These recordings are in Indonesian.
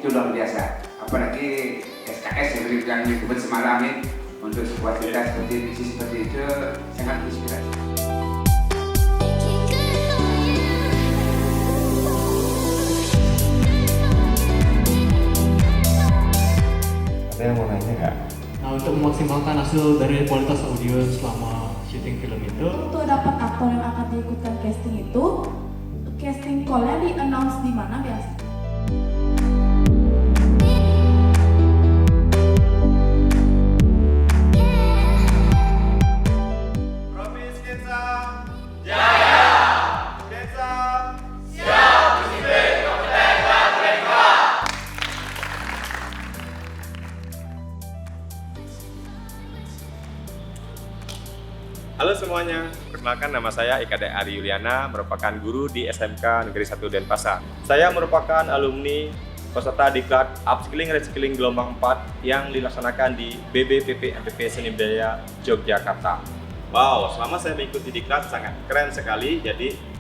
itu luar biasa. Apalagi SKS yang disebut semalam ini, untuk sebuah cerita seperti itu sangat inspirasi. Ada yang mau nanya nggak? Nah, untuk memaksimalkan hasil dari kualitas audio selama syuting film itu, untuk dapat aktor yang akan diikutkan casting itu, casting call-nya di-announce di mana biasa? Halo semuanya, perkenalkan nama saya Ikade Ari Yuliana, merupakan guru di SMK Negeri 1 Denpasar. Saya merupakan alumni peserta diklat Upskilling Reskilling Gelombang 4 yang dilaksanakan di BBPP MPP Seni Budaya Yogyakarta. Wow, selama saya mengikuti diklat sangat keren sekali, jadi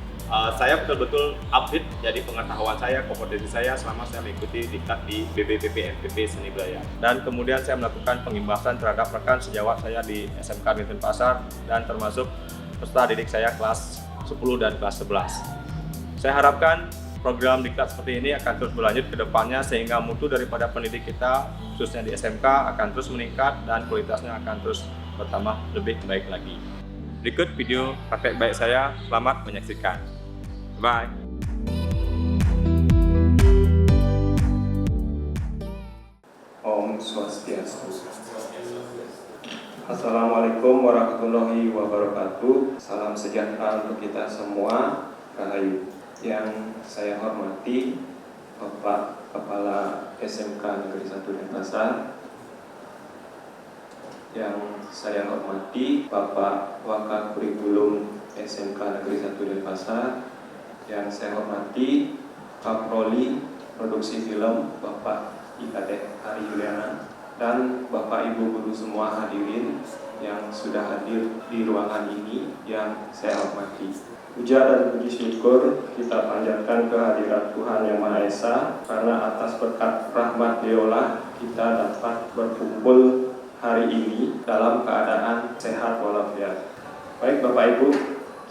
saya betul-betul update jadi pengetahuan saya, kompetensi saya selama saya mengikuti diklat di BBPP MPP Seni Budaya. Dan kemudian saya melakukan pengimbasan terhadap rekan sejawat saya di SMK Negeri Denpasar dan termasuk peserta didik saya kelas 10 dan kelas 11. Saya harapkan program diklat seperti ini akan terus berlanjut ke depannya sehingga mutu daripada pendidik kita khususnya di SMK akan terus meningkat dan kualitasnya akan terus bertambah lebih baik lagi. Berikut video praktek baik saya, selamat menyaksikan. Bye. Om Swastiastu. Assalamualaikum warahmatullahi wabarakatuh. Salam sejahtera untuk kita semua. Rahayu. Yang saya hormati Bapak Kepala SMK Negeri 1 Denpasar, yang saya hormati Bapak Wakakurikulum SMK Negeri 1 Denpasar, yang saya hormati Kaproli Produksi Film Bapak Ikade Ari Yuliana, dan Bapak Ibu guru semua hadirin yang sudah hadir di ruangan ini yang saya hormati. Puja dan puji syukur kita panjatkan kehadirat Tuhan Yang Maha Esa, karena atas berkat rahmat Diolah kita dapat berkumpul hari ini dalam keadaan sehat walafiat. Baik Bapak Ibu,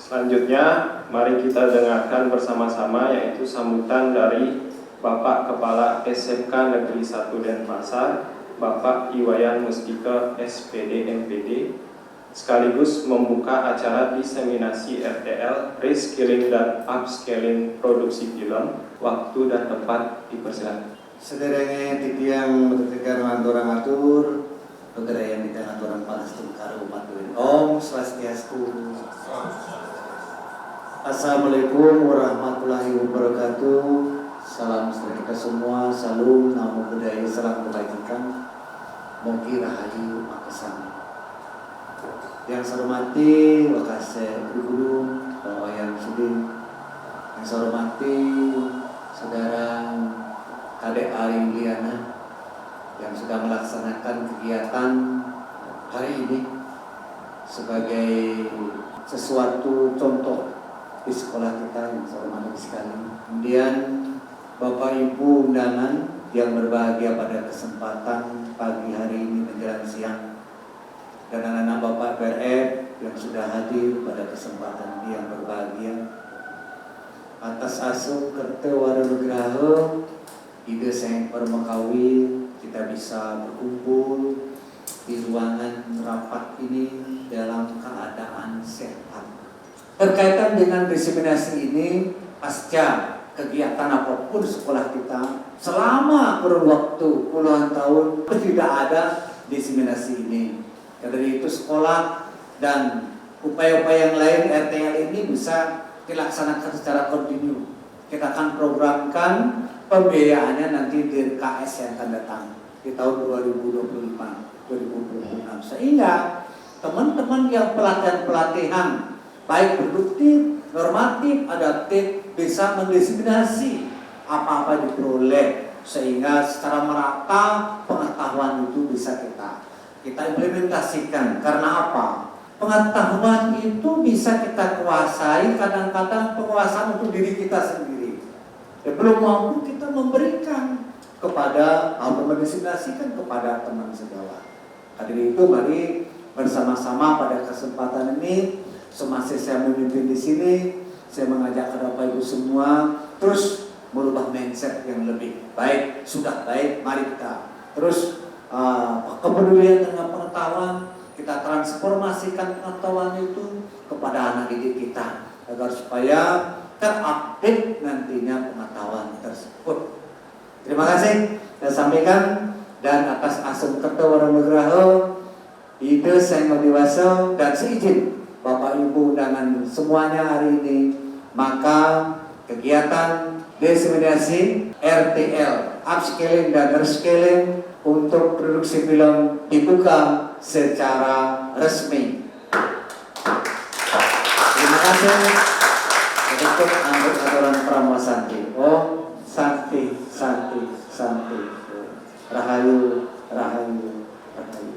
selanjutnya mari kita dengarkan bersama-sama yaitu sambutan dari Bapak Kepala SMK Negeri 1 Denpasar, Bapak Iwayan Mustika SPD MPD, sekaligus membuka acara diseminasi RTL, Reskilling dan Upskilling Produksi Film. Waktu dan tempat dipersilakan. Sederenge titiang bertegar orang atur, pegerayan di tengah orang panastum karo matuin. Om Swastiastu. Assalamualaikum warahmatullahi wabarakatuh. Salam sejahtera kita semua. Salam namo budaya, salam kebajikan. Mogi rahayu makasami. Yang saya hormati Wakase Guru Pak Wayan Sudin, yang saya hormati Saudara Kadek Ari Yuliana yang sudah melaksanakan kegiatan hari ini sebagai sesuatu contoh di sekolah kita yang saya hormati sekali. Kemudian Bapak Ibu undangan yang berbahagia pada kesempatan pagi hari ini menjelang siang, dan anak-anak Bapak PRF yang sudah hadir pada kesempatan yang berbahagia. Atas asuh kerte warunugraha ide sang permekawi kita bisa berkumpul di ruangan rapat ini dalam keadaan sehat. Berkaitan dengan diseminasi ini, pasca kegiatan apapun sekolah kita selama kurun waktu puluhan tahun tidak ada diseminasi ini. Dari itu sekolah dan upaya-upaya yang lain RTL ini bisa dilaksanakan secara kontinu. Kita akan programkan pembiayaannya nanti di RKS yang akan datang di tahun 2025-2026, sehingga teman-teman yang pelatihan-pelatihan baik produktif, normatif, adaptif bisa mendiseminasi apa-apa diperoleh, sehingga secara merata pengetahuan itu bisa kita implementasikan. Karena apa? Pengetahuan itu bisa kita kuasai, kadang-kadang penguasaan untuk diri kita sendiri. Ya, belum mampu kita memberikan kepada mendesimulasikan kepada teman segala. Hadirin itu mari bersama-sama pada kesempatan ini semasa saya memimpin di sini, saya mengajak Bapak Ibu semua terus merubah mindset yang lebih baik. Sudah baik, mari kita terus kepedulian dengan pengetahuan, kita transformasikan pengetahuan itu kepada anak didik kita agar supaya terupdate nantinya pengetahuan tersebut. Terima kasih saya sampaikan, dan atas asum Ketua Nugraha, ide saya dewasa dan seizin Bapak Ibu undangan semuanya hari ini, maka kegiatan diseminasi RTL upscaling dan reskilling untuk produksi film dibuka secara resmi. Terima kasih. Untuk anggota aturan Pramuka Santi. Oh, Santi, Santi, Santi. Rahayu, Rahayu, Rahayu.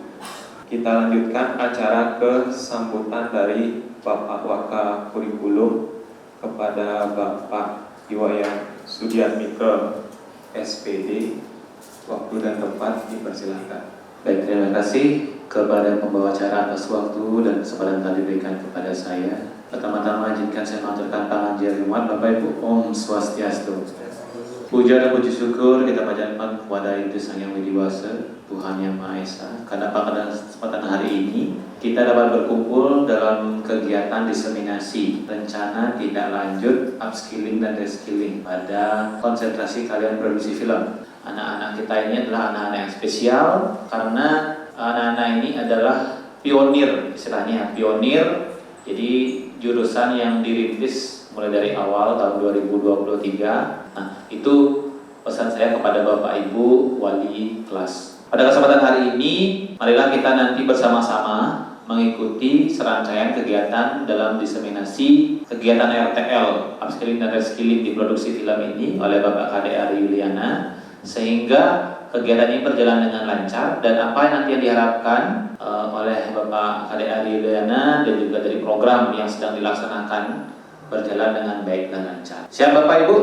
Kita lanjutkan acara ke sambutan dari Bapak Waka Kurikulum kepada Bapak Iwayan Sudiatmiko SPD. Waktu dan tempat dipersilakan. Baik, terima kasih kepada pembawa acara atas waktu dan kesempatan yang diberikan kepada saya. Pertama-tama izinkan saya mengaturkan pangandian hormat Bapak Ibu. Om Swastiastu. Puja dan puji syukur kita panjatkan kepada Itu Sang Yang Widiwasa, Tuhan Yang Maha Esa, karena pada kesempatan hari ini kita dapat berkumpul dalam kegiatan diseminasi rencana tidak lanjut upskilling dan reskilling pada konsentrasi kalian produksi film. Anak-anak kita ini adalah anak-anak yang spesial karena anak-anak ini adalah pionir, istilahnya pionir. Jadi jurusan yang dirintis mulai dari awal tahun 2023. Nah, itu pesan saya kepada Bapak Ibu wali kelas. Pada kesempatan hari ini, marilah kita nanti bersama-sama mengikuti serangkaian kegiatan dalam diseminasi kegiatan RTL upskilling dan reskilling di produksi film ini oleh Bapak KD Ari Yuliana, sehingga kegiatan ini berjalan dengan lancar, dan apa yang nanti diharapkan oleh Bapak KD Ari Yuliana dan juga dari program yang sedang dilaksanakan berjalan dengan baik dan lancar. Siap Bapak Ibu?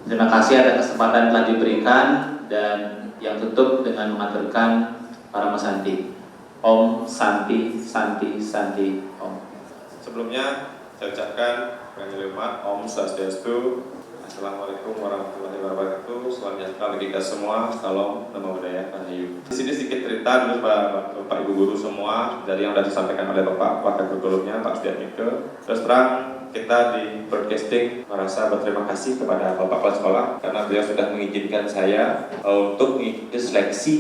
Terima kasih atas kesempatan telah diberikan, dan yang tutup dengan mengaturkan para Santi. Om Santi, Santi, Santi, Om. Sebelumnya saya ucapkan dengan hormat Om Swastiastu. Assalamualaikum warahmatullahi wabarakatuh. Salam sejahtera bagi kita semua. Salam, nama budaya, rahayu. Di sini sedikit cerita dulu Bapak Ibu guru semua dari yang sudah disampaikan oleh Bapak Kurikulumnya, Pak Sudiatmiko. Terus terang kita di broadcasting merasa berterima kasih kepada Bapak Kepala Sekolah karena beliau sudah mengizinkan saya untuk mengikuti seleksi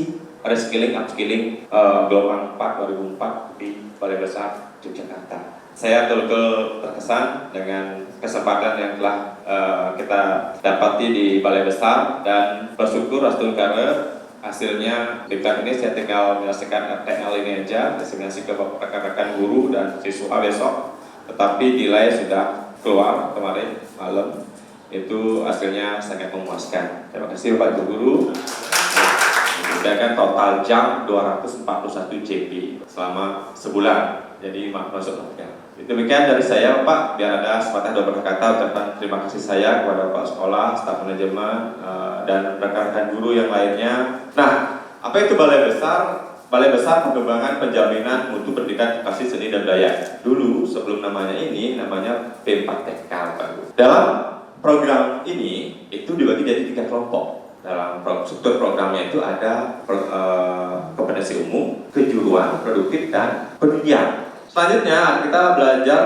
reskilling upskilling gelombang 4 2004 di Balai Besar Yogyakarta. Saya betul-betul terkesan dengan kesempatan yang telah kita dapati di Balai Besar, dan bersyukur Astul karena hasilnya di tahun ini saya tinggal menyelesaikan RTL ini aja, diseminasi ke rekan-rekan guru dan siswa besok. Tetapi nilai sudah keluar kemarin malam, itu hasilnya sangat memuaskan. Terima kasih Bapak Ibu guru. Sedangkan total jam 241 JP selama sebulan, jadi masuk program. Demikian dari saya Pak, biar ada sepatah dua patah kata ucapan terima kasih saya kepada Bapak Sekolah, staf manajemen, dan rekan-rekan guru yang lainnya. Nah, apa itu Balai Besar? Balai Besar Pengembangan Penjaminan Mutu Pendidikan Edukasi Seni dan Budaya. Dulu sebelum namanya ini namanya P4TK. Dalam program ini itu dibagi jadi 3 kelompok. Dalam struktur programnya itu ada kompetensi umum, kejuruan, produktif, dan pendidikan. Selanjutnya kita belajar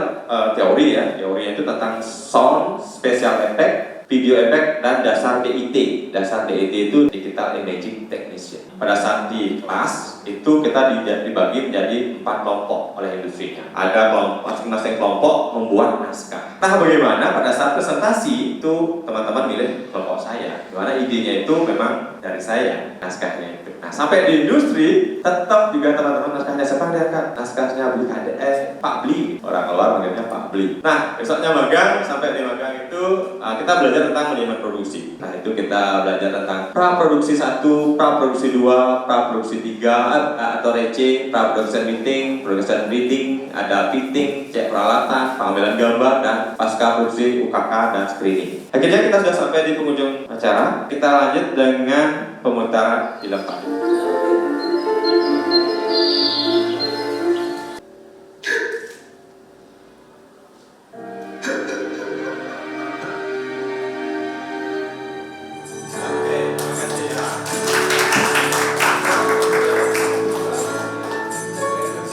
teori ya. Teorinya itu tentang sound, special effect, video effect, dan dasar DIT. Dasar DIT itu Digital Imaging Technician. Pada saat di kelas itu kita dibagi menjadi 4 kelompok oleh industrinya. Ada masing-masing kelompok membuat naskah. Nah, bagaimana pada saat presentasi itu teman-teman milih kelompok saya. Dimana idenya itu memang dari saya, naskahnya itu. Nah, sampai di industri tetap juga teman-teman naskahnya siapa kan? Naskahnya Bli KDS, Pak Bli. Orang luar manggilnya Pak Bli. Nah, besoknya magang, sampai di magang itu kita belajar tentang manajemen produksi. Nah, itu kita belajar tentang pra-produksi 1, pra-produksi 2, pra-produksi 3, atau RC, pra-production meeting, production briefing, ada fitting, cek peralatan, pengambilan gambar, dan pasca produksi UKK dan screening. Akhirnya kita sudah sampai di penghujung acara. Kita lanjut dengan pemutaran film Pak.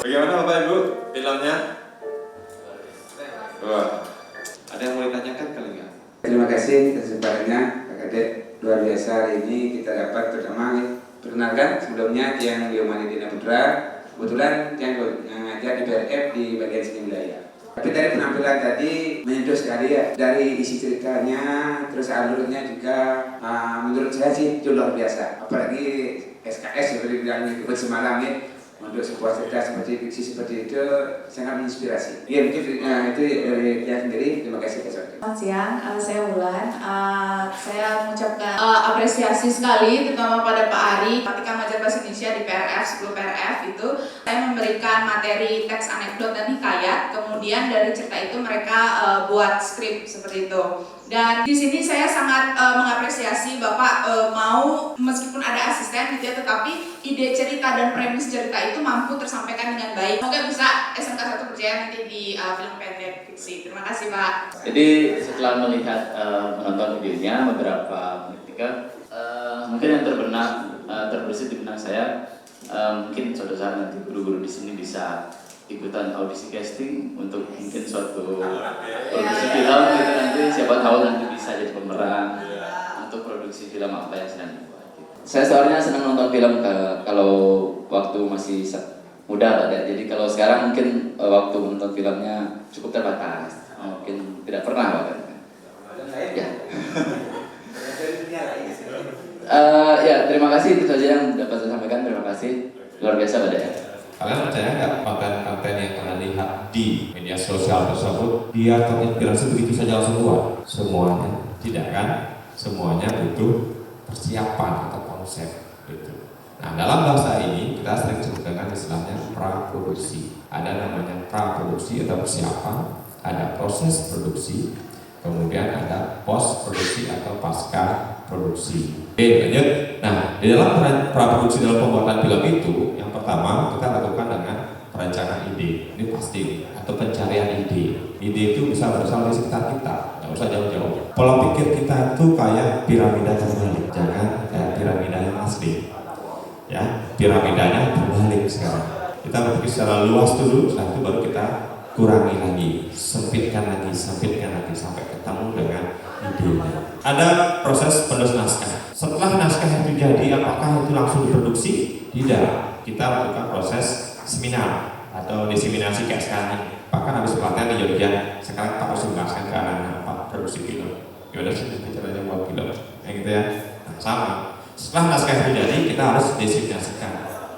Bagaimana Bapak Ibu filmnya? Wah, ada yang mau ditanyakan kali nggak? Terima kasih kesempatannya Kak Kadek, luar biasa hari ini kita dapat pertama perkenalkan sebelumnya Tiang Diomani Dina Putra, kebetulan Tiang ngajar di PRF di bagian seni wilayah. Tapi dari penampilan tadi menyentuh sekali ya, dari isi ceritanya, terus alurnya juga menurut saya sih itu luar biasa. Apalagi SKS seperti bilang itu semalam ya, untuk sebuah cerita seperti fiksi seperti itu sangat menginspirasi. Ya mungkin itu dari dia sendiri. Terima kasih Pak. Selamat siang, saya Wulan. Saya mengucapkan apresiasi sekali terutama pada Pak Ari ketika mengajar bahasa Indonesia di PRF, 10 PRF itu saya memberikan materi teks anekdot dan hikayat, kemudian dari cerita itu mereka buat skrip seperti itu. Dan di sini saya sangat mengapresiasi Bapak mau meskipun ada asisten gitu ya, tetapi ide cerita dan premis cerita itu mampu tersampaikan dengan baik. Semoga bisa SMK 1 berjaya nanti di film pendek fiksi. Terima kasih Pak. Jadi setelah melihat menonton videonya beberapa menit mungkin yang terbersit di benak saya, mungkin suatu saat nanti guru-guru di sini bisa ikutan audisi casting untuk mungkin suatu produksi film gitu, nanti siapa tahu nanti bisa jadi pemeran untuk produksi film apa yang sedang dibuat. Saya soalnya senang nonton film kalau waktu masih muda ada. Jadi kalau sekarang mungkin waktu menonton filmnya cukup terbatas, mungkin tidak pernah bahkan. Ya. Ya, terima kasih, itu saja yang dapat saya sampaikan. Terima kasih, luar biasa Pak. Kalian percaya nggak konten-konten yang kalian lihat di media sosial tersebut dia terinspirasi begitu saja langsung keluar? Semuanya tidak kan? Semuanya butuh persiapan atau konsep gitu. Nah, dalam bahasa ini kita sering sebut dengan istilahnya praproduksi. Ada namanya praproduksi atau persiapan, ada proses produksi, kemudian ada post produksi atau pasca produksi. Oke, lanjut. Nah, di dalam praproduksi dalam pembuatan film itu, yang pertama kita lakukan dengan perencanaan ide. Ini pasti, atau pencarian ide. Ide itu bisa berasal dari sekitar kita, nggak usah jauh-jauh. Pola pikir kita itu kayak piramida terbalik, jangan kayak piramida yang asli. Ya, piramidanya terbalik sekarang. Kita berpikir secara luas dulu, setelah itu baru kita kurangi lagi, sempitkan lagi sampai ketemu dengan idenya. Ada proses penulis naskah. Setelah naskah itu jadi, apakah itu langsung diproduksi? Tidak. Kita lakukan proses seminar atau diseminasi kayak sekarang ini. Bahkan habis pelatihan di Jogja, sekarang Pak harus menjelaskan ke anak-anak Pak produksi film. Gimana sih caranya buat film? Kayak gitu ya. Nah, sama. Setelah naskah itu jadi, kita harus diseminasikan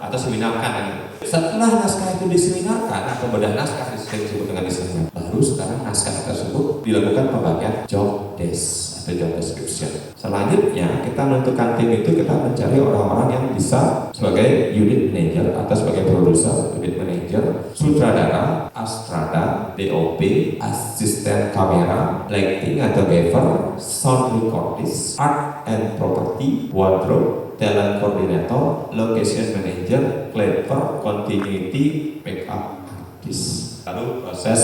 atau seminarkan lagi. Setelah naskah itu diseminarkan atau bedah naskah disebut dengan seminar, baru sekarang naskah tersebut dilakukan pembagian job desk atau job description. Selanjutnya kita menentukan tim itu, kita mencari orang-orang yang bisa sebagai unit manager atau sebagai produser, unit manager, sutradara, astrada, DOP, asisten kamera, lighting atau gaffer, sound recordist, art and property, wardrobe, talent coordinator, location manager, clever, continuity, makeup artist. Lalu proses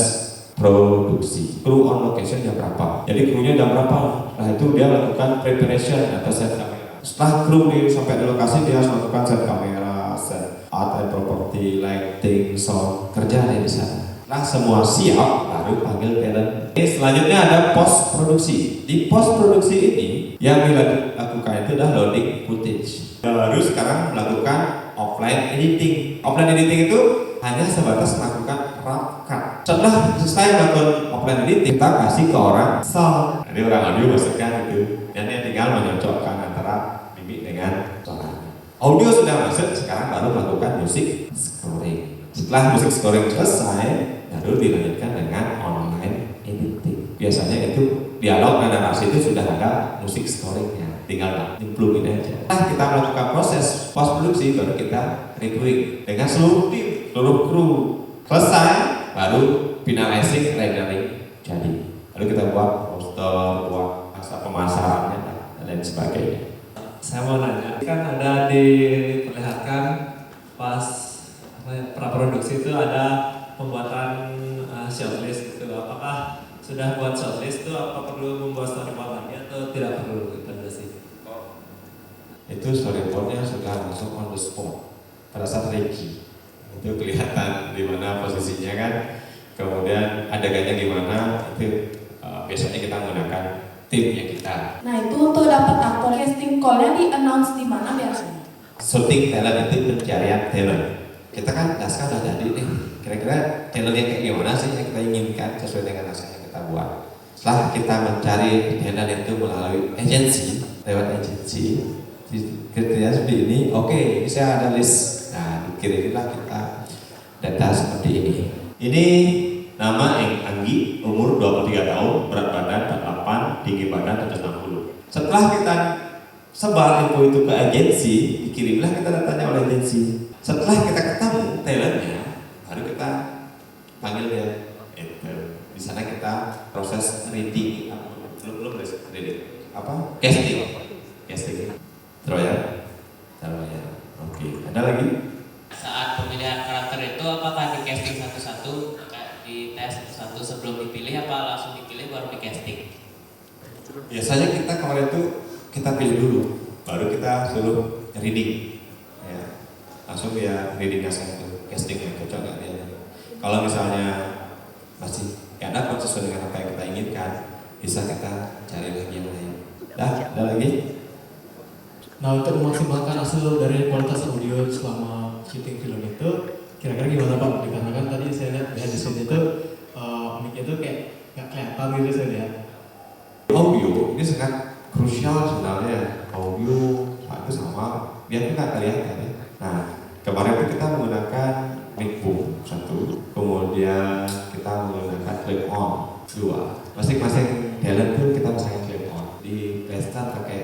produksi. Kru on location jam berapa? Jadi krunya jam berapa? Nah itu dia lakukan preparation atau set kamera. Setelah kru sampai di lokasi, dia harus melakukan set kamera, set art and property, lighting, sound, kerja di sana. Nah semua siap, baru panggil talent. Selanjutnya ada post produksi. Di post produksi ini yang dilakukan itu adalah loading footage. Baru sekarang melakukan offline editing. Offline editing itu hanya sebatas melakukan rough cut. Setelah selesai melakukan offline editing, kita kasih ke orang sound. Jadi orang audio masukkan itu, dan dia tinggal menyocokkan antara mimik dengan suara. Audio sudah masuk, sekarang baru melakukan music scoring. Setelah musik scoring selesai, baru dilanjutkan dengan online editing. Biasanya itu dialog dan narasi itu sudah ada musik scoringnya, tinggal implement aja. Nah, kita melakukan proses post produksi baru kita reviewing dengan seluruh tim, seluruh kru selesai, baru finalizing rendering jadi. Lalu kita buat poster, buat masa pemasarannya dan lain sebagainya. Saya mau nanya, kan ada diperlihatkan pas praproduksi itu ada pembuatan shortlist gitu. Apakah sudah buat shortlist itu apa perlu membuat storyboard lagi atau tidak perlu gitu sih? Itu storyboardnya sudah masuk on the spot pada saat ready. Itu kelihatan di mana posisinya kan, kemudian adegannya gimana itu biasanya kita menggunakan timnya kita. Nah itu untuk dapat aktor, casting call-nya di-announce di mana biasanya? Shooting talent itu pencarian talent. Kita kan naskah udah jadi nih, kira-kira talentnya kayak gimana sih yang kita inginkan sesuai dengan naskah yang kita buat. Setelah kita mencari talent itu melalui agensi, lewat agensi, kriteria seperti ini, oke, ini saya ada list. Nah, dikirilah kita data seperti ini. Ini nama Anggi, umur 23 tahun, berat badan 48, tinggi badan 160. Setelah kita sebar info itu ke agensi, dikirimlah kita datanya oleh agensi. Setelah kita ketemu talentnya, baru kita panggil dia. Di sana kita proses reading, belum reading, apa? Casting, trial. Oke, ada lagi? Saat pemilihan karakter itu apakah di casting satu-satu, di tes satu-satu sebelum dipilih, apa langsung dipilih baru di casting? Biasanya kita kemarin itu kita pilih dulu, baru kita suruh reading, ya. Langsung dia readingnya satu, castingnya cocok nggak dia. Kalau misalnya masih nggak dapat sesuai dengan apa yang kita inginkan, bisa kita cari lagi yang lain. Ada lagi? Nah, untuk memaksimalkan hasil dari kualitas audio selama syuting film itu, kira-kira gimana Pak? Dikarenakan tadi saya lihat di sini itu mic itu kayak nggak kelihatan gitu saya lihat. Audio ini sangat krusial sebenarnya. Audio itu sama, biar kita kelihatan ya. Nah, kemarin itu kita menggunakan mic boom 1, kemudian kita menggunakan clip on 2. Masing-masing talent pun kita pasangin clip on. Di playstyle pakai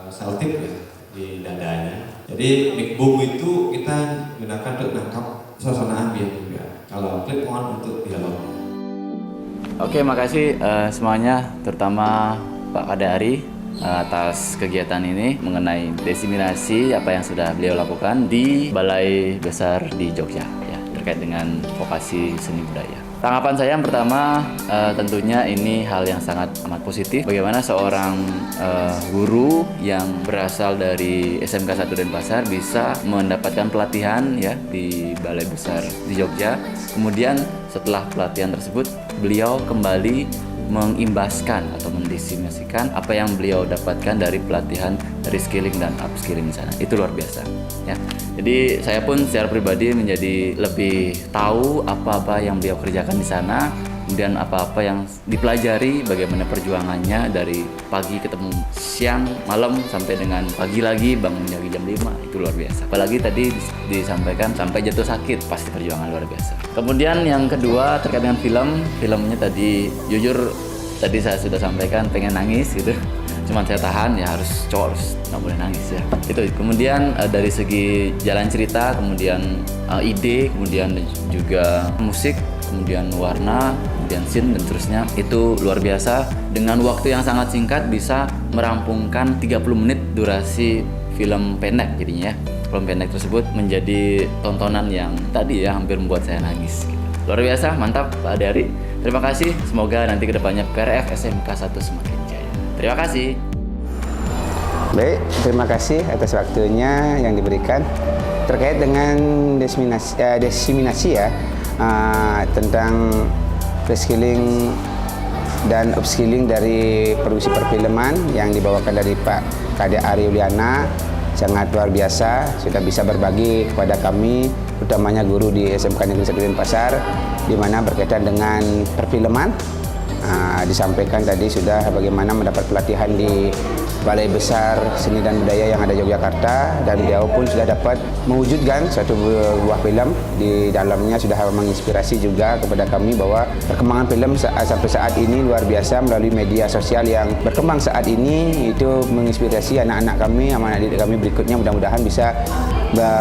selotip ya di dadanya. Jadi mic boom itu kita gunakan untuk menangkap suasana ambient juga. Kalau clip on untuk dialog. Oke, makasih semuanya, terutama Pak Kadari atas kegiatan ini mengenai diseminasi apa yang sudah beliau lakukan di Balai Besar di Jogja ya, terkait dengan vokasi seni budaya. Tanggapan saya yang pertama tentunya ini hal yang sangat amat positif. Bagaimana seorang guru yang berasal dari SMK 1 Denpasar bisa mendapatkan pelatihan ya di Balai Besar di Jogja. Kemudian setelah pelatihan tersebut beliau kembali mengimbaskan atau mendiseminasikan apa yang beliau dapatkan dari pelatihan reskilling dan upskilling di sana. Itu luar biasa ya. Jadi saya pun secara pribadi menjadi lebih tahu apa-apa yang beliau kerjakan di sana, kemudian apa-apa yang dipelajari, bagaimana perjuangannya dari pagi ketemu siang, malam sampai dengan pagi lagi bangun lagi jam 5. Itu luar biasa. Apalagi tadi disampaikan sampai jatuh sakit, pasti perjuangan luar biasa. Kemudian yang kedua terkait dengan filmnya tadi jujur tadi saya sudah sampaikan pengen nangis gitu. Cuman saya tahan ya, harus cowok harus nggak boleh nangis ya. Itu kemudian dari segi jalan cerita, kemudian ide, kemudian juga musik, kemudian warna, kemudian scene dan seterusnya itu luar biasa. Dengan waktu yang sangat singkat bisa merampungkan 30 menit durasi film pendek jadinya ya. Film pendek tersebut menjadi tontonan yang tadi ya hampir membuat saya nangis gitu. Luar biasa, mantap Pak Adari. Terima kasih, semoga nanti kedepannya PRF SMK 1 semakin jaya. Terima kasih. Baik, terima kasih atas waktunya yang diberikan terkait dengan diseminasi ya tentang reskilling dan upskilling dari produksi perfilman yang dibawakan dari Pak Kadek Ari Yuliana. Sangat luar biasa, sudah bisa berbagi kepada kami, utamanya guru di SMK Negeri 1 Denpasar, di mana berkaitan dengan perfilman. Disampaikan tadi sudah bagaimana mendapat pelatihan di Balai Besar Seni dan Budaya yang ada di Yogyakarta, dan beliau pun sudah dapat mewujudkan suatu buah film. Di dalamnya sudah menginspirasi juga kepada kami bahwa perkembangan film sampai saat ini luar biasa melalui media sosial yang berkembang saat ini. Itu menginspirasi anak-anak kami, anak didik kami berikutnya, mudah-mudahan bisa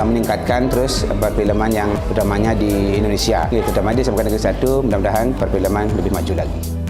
meningkatkan terus perfilman yang utamanya di Indonesia, terutama di SMK Negeri 1, mudah-mudahan perfilman lebih maju lagi.